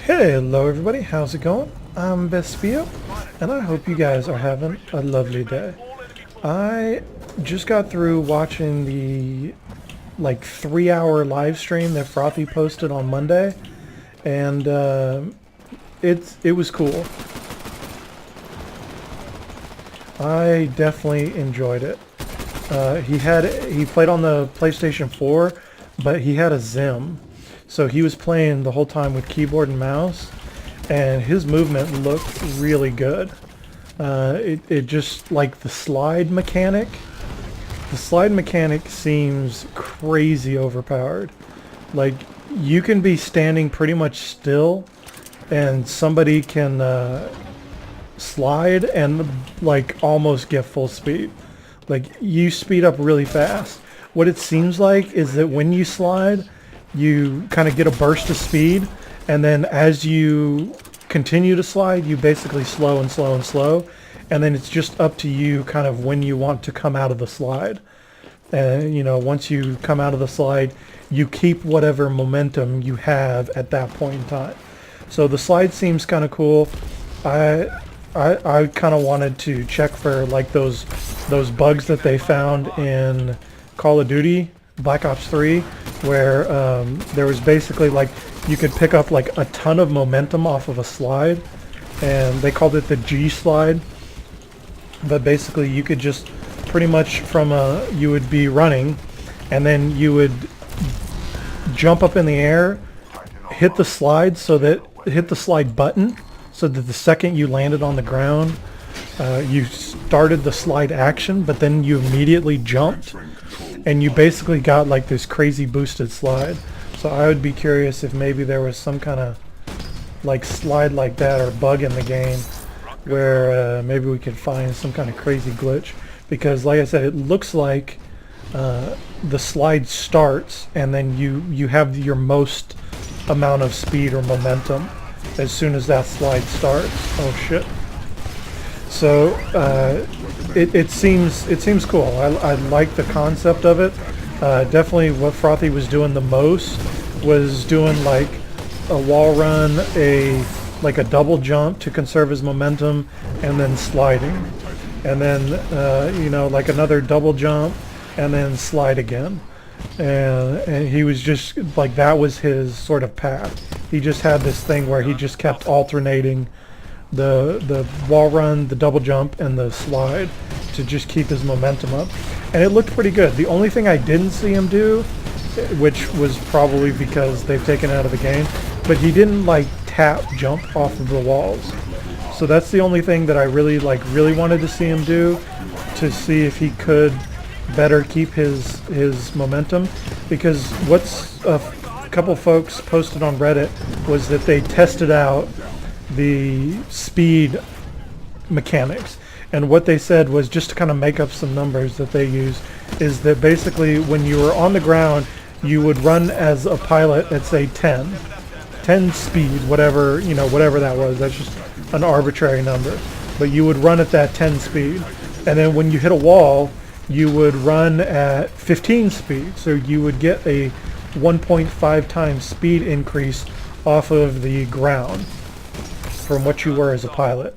Hello everybody, how's it going? I'm Vespillo, and I hope you guys are having a lovely day. I just got through watching the 3-hour live stream that Frothy posted on Monday, and it was cool. I definitely enjoyed it. He played on the PlayStation 4, but he had a Zim. So he was playing the whole time with keyboard and mouse, and his movement looked really good. It just, like the slide mechanic seems crazy overpowered. Like, you can be standing pretty much still, and somebody can slide and like almost get full speed. Like, you speed up really fast. What it seems like is that when you slide, you kind of get a burst of speed, and then as you continue to slide, you basically slow and slow and slow, and then it's just up to you kind of when you want to come out of the slide. And once you come out of the slide, you keep whatever momentum you have at that point in time. So the slide seems kind of cool. I kind of wanted to check for like those bugs that they found in Call of Duty Black Ops 3, where there was basically like you could pick up like a ton of momentum off of a slide, and they called it the G slide. But basically you could just pretty much you would be running, and then you would jump up in the air, hit the slide button so that the second you landed on the ground, you started the slide action, but then you immediately jumped, and you basically got like this crazy boosted slide. So I would be curious if maybe there was some kind of like slide like that or bug in the game where maybe we could find some kind of crazy glitch, because like I said, it looks like the slide starts and then you have your most amount of speed or momentum as soon as that slide starts. Oh shit. So it seems cool. I like the concept of it. Definitely what Frothy was doing the most was doing like a wall run, like a double jump to conserve his momentum, and then sliding, and then like another double jump, and then slide again. And he was just like, that was his sort of path. He just had this thing where he just kept alternating the wall run, the double jump, and the slide to just keep his momentum up. And it looked pretty good. The only thing I didn't see him do, which was probably because they've taken it out of the game, but he didn't like tap jump off of the walls. So that's the only thing that I really wanted to see him do, to see if he could better keep his momentum. Because what's a couple folks posted on Reddit was that they tested out the speed mechanics, and what they said was, just to kind of make up some numbers that they use, is that basically when you were on the ground, you would run as a pilot at say 10 speed, whatever that was. That's just an arbitrary number, but you would run at that 10 speed, and then when you hit a wall, you would run at 15 speed, so you would get a 1.5 times speed increase off of the ground from what you were as a pilot.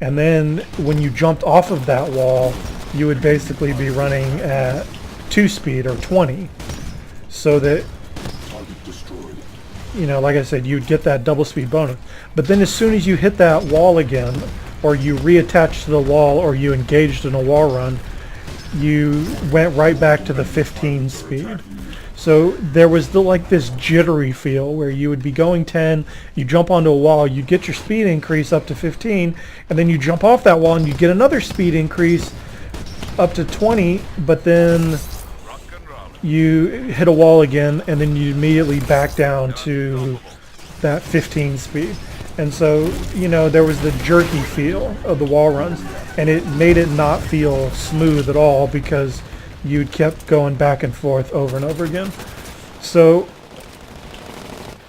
And then when you jumped off of that wall, you would basically be running at 2 speed or 20, so that like I said, you'd get that double speed bonus. But then as soon as you hit that wall again, or you reattached to the wall, or you engaged in a wall run, you went right back to the 15 speed. So there was this jittery feel where you would be going 10, you jump onto a wall, you get your speed increase up to 15, and then you jump off that wall and you get another speed increase up to 20, but then you hit a wall again, and then you immediately back down to that 15 speed. And so, there was the jerky feel of the wall runs, and it made it not feel smooth at all, because you kept going back and forth over and over again. So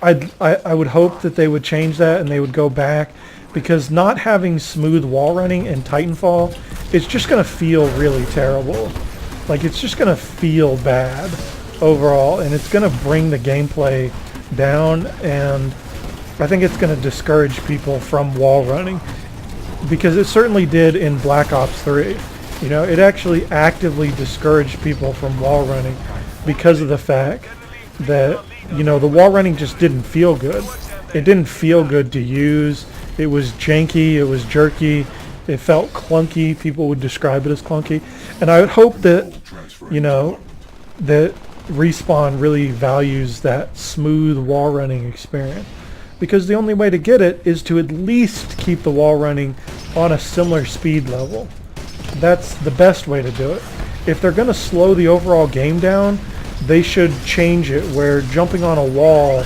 I would hope that they would change that and they would go back, because not having smooth wall running in Titanfall, it's just going to feel really terrible. Like, it's just going to feel bad overall, and it's going to bring the gameplay down. And I think it's going to discourage people from wall running, because it certainly did in Black Ops 3. You know, it actually actively discouraged people from wall running because of the fact that, you know, the wall running just didn't feel good. It didn't feel good to use. It was janky, it was jerky, it felt clunky. People would describe it as clunky. And I would hope that, you know, that Respawn really values that smooth wall running experience, because the only way to get it is to at least keep the wall running on a similar speed level. That's the best way to do it. If they're going to slow the overall game down, they should change it where jumping on a wall,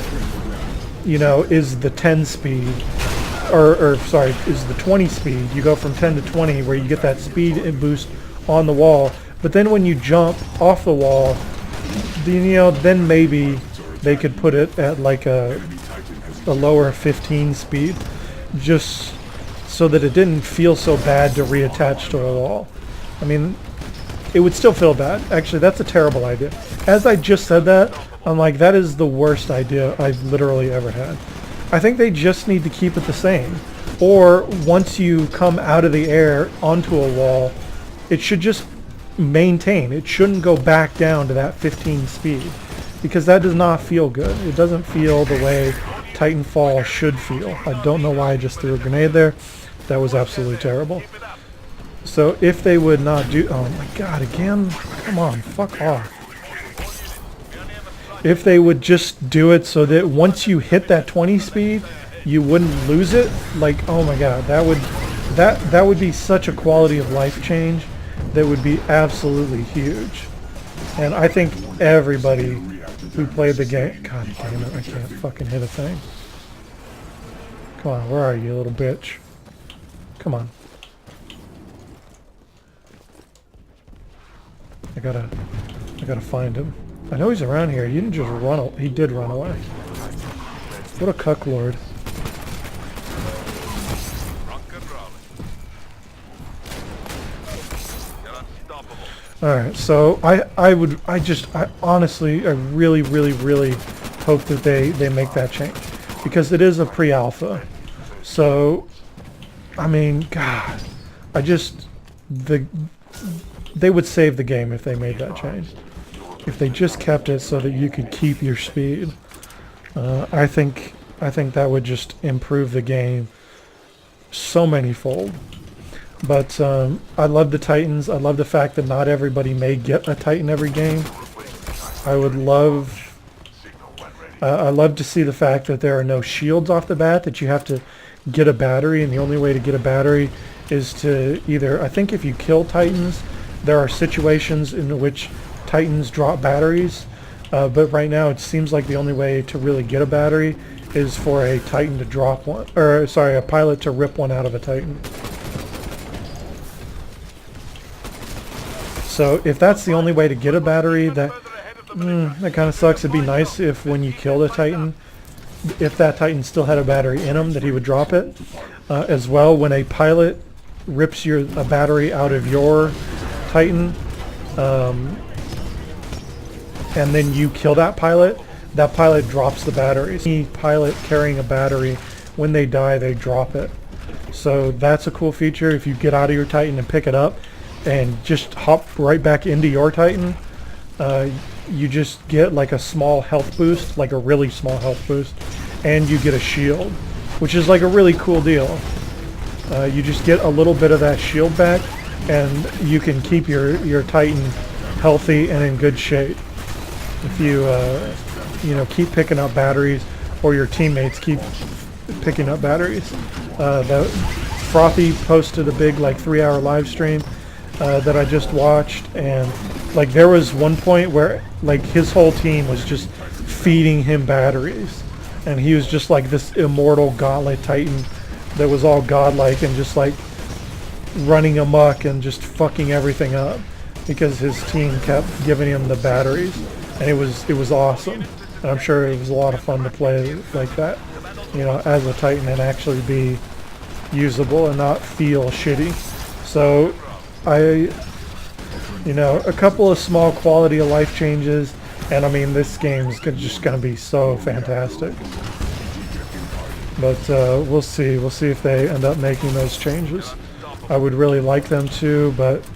you know, is the 10 speed, or sorry, is the 20 speed. You go from 10 to 20 where you get that speed and boost on the wall. But then when you jump off the wall, you know, then maybe they could put it at like a lower 15 speed, just so that it didn't feel so bad to reattach to a wall. I mean, it would still feel bad. Actually, that's a terrible idea. As I just said that, I'm like, that is the worst idea I've literally ever had. I think they just need to keep it the same. Or once you come out of the air onto a wall, it should just maintain. It shouldn't go back down to that 15 speed, because that does not feel good. It doesn't feel the way Titanfall should feel. I don't know why I just threw a grenade there. That was absolutely terrible. So if they would not do... Oh my god, again? Come on, fuck off. If they would just do it so that once you hit that 20 speed, you wouldn't lose it, like, oh my god, that would be such a quality of life change that would be absolutely huge. And I think everybody who played the game... God damn it, I can't fucking hit a thing. Come on, where are you, little bitch? Come on. I gotta find him. I know he's around here. He didn't just run. He did run away. What a cucklord. Alright, so I honestly, I really hope that they make that change, because it is a pre-alpha. So, I mean, God, they would save the game if they made that change. If they just kept it so that you could keep your speed, I think that would just improve the game so many-fold. But I love the Titans. I love the fact that not everybody may get a Titan every game. I love to see the fact that there are no shields off the bat, that you have to get a battery, and the only way to get a battery is to either, I think if you kill Titans, there are situations in which Titans drop batteries, but right now it seems like the only way to really get a battery is for a Titan to drop one, or sorry, a pilot to rip one out of a Titan. So if that's the only way to get a battery, that kind of sucks. It'd be nice if when you killed a Titan, if that Titan still had a battery in him, that he would drop it. As well, when a pilot rips a battery out of your Titan, and then you kill that pilot drops the battery. Any pilot carrying a battery, when they die, they drop it. So that's a cool feature. If you get out of your Titan and pick it up and just hop right back into your Titan, you just get like a small health boost, like a really small health boost, and you get a shield, which is like a really cool deal. You just get a little bit of that shield back, and you can keep your Titan healthy and in good shape. If you keep picking up batteries, or your teammates keep picking up batteries. Frothy posted a big 3-hour live stream that I just watched, and there was one point where his whole team was just feeding him batteries, and he was just like this immortal gauntlet Titan that was all godlike and just running amok and just fucking everything up because his team kept giving him the batteries, and it was awesome. And I'm sure it was a lot of fun to play like that, as a Titan, and actually be usable and not feel shitty. So a couple of small quality of life changes, and I mean, this game is just going to be so fantastic. But we'll see. We'll see if they end up making those changes. I would really like them to, but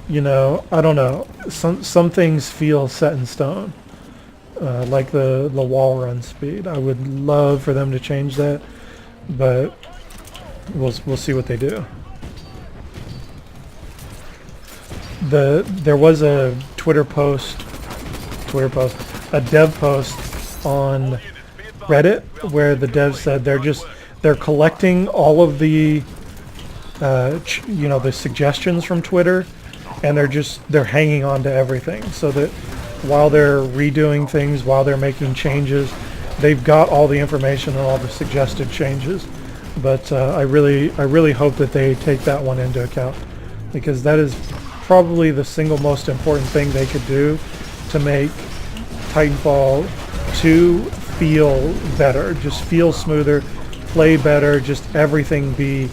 you know, I don't know. Some things feel set in stone, like the wall run speed. I would love for them to change that, but we'll see what they do. There was a a dev post on Reddit where the devs said they're collecting all of the you know, the suggestions from Twitter, and they're hanging on to everything so that while they're redoing things, while they're making changes, they've got all the information and all the suggested changes. But I really hope that they take that one into account, because that is probably the single most important thing they could do to make Titanfall 2 feel better, just feel smoother, play better, just everything be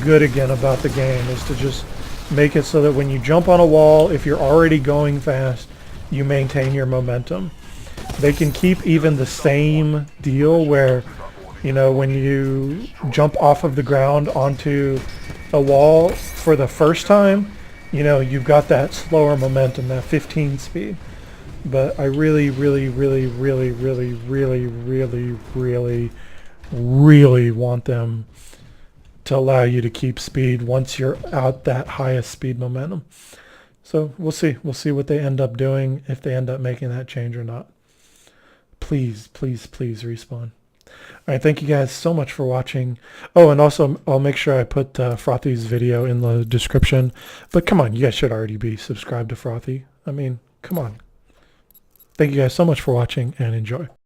good again about the game, is to just make it so that when you jump on a wall, if you're already going fast, you maintain your momentum. They can keep even the same deal where, you know, when you jump off of the ground onto a wall for the first time, you know, you've got that slower momentum, that 15 speed. But I really want them to allow you to keep speed once you're out that highest speed momentum. So we'll see. We'll see what they end up doing, if they end up making that change or not. Please respawn. All right, thank you guys so much for watching. Oh, and also I'll make sure I put Frothy's video in the description. But come on, you guys should already be subscribed to Frothy. I mean, come on. Thank you guys so much for watching, and enjoy.